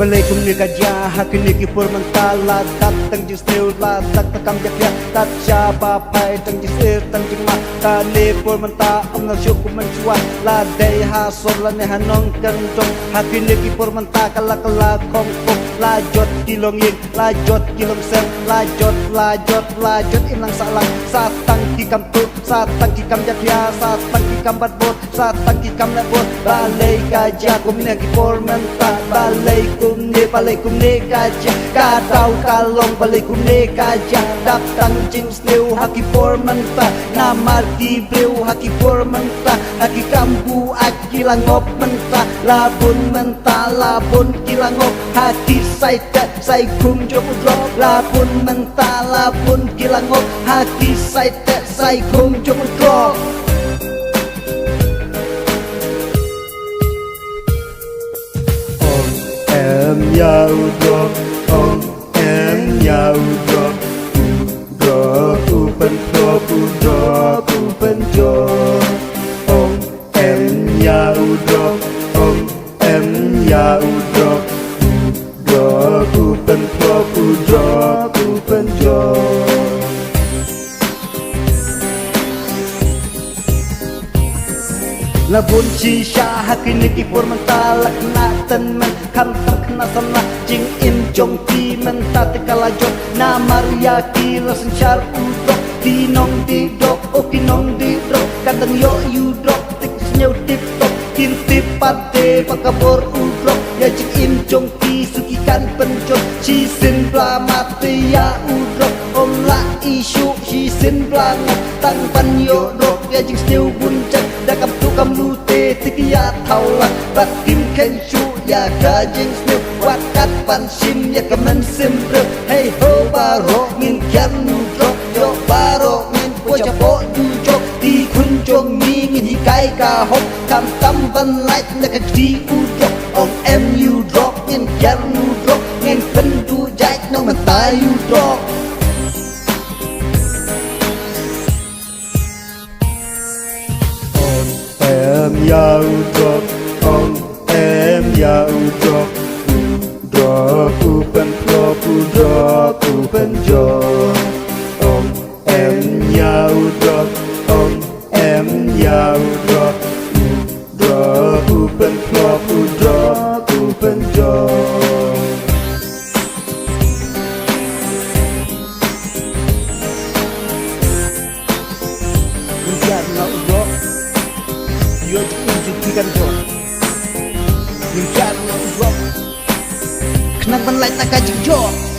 Balay kum ni kaja hakin ni kipur mentala tat tang jis neu la tak takam jakya tat cha pa pai tang jis tang jing ma ta le pur menta am na syuk kum mencuan la dai ha sol la ne hanong kan tong hakin ni kipur menta kala kala kong kong la jot kilong yin la jot kilong sen la jot inang salang sa tang ki kam tu sa tang ki kam jakya sa tang ki kam bat bot sa tang ki kam na bot balay kaja kum ni kipur menta balay balay kum ne kaja ka tau kalong balay kum ne kaja dap tang jing sneu haki por menta na marti breu haki por menta haki kambu akilangop menta labun kilangop hati sai kum jomu drop labun menta labun kilangop hati sai kum jomu drop Yau drop drop drop open drop open drop yau drop yau drop drop open drop open drop labun shisha hakin ni kipur menta lakna ten men kam kena sana jing im jong ti menta tekala jot na mariaki la senchar udok dinong di dok okinong di dok kadang yo you drop tik nyau tip top tin tip pate pakabor udok ya jing im jong ti sukikan penjot chisin bla mate ya udok om la isu chisin bla tang pan yo dok ya jing sneu buncak dakam tukam lute tikia taula batim kenchu ya kajing sneu wakat pan sim ya kamen sim hey ho baro ngin kyan drop yo baro ngin pocha po du jok di kun jong mi ngin hi kai ka hop kam tam ban light na ka di u drop on mu drop ngin kyan drop ngin pen du jai no man ta you drop yau drop yau drop drop open drop drop yau drop yau drop drop open drop biar na udok yo tunjukkan drop biar na udok kenapa light nak kajik drop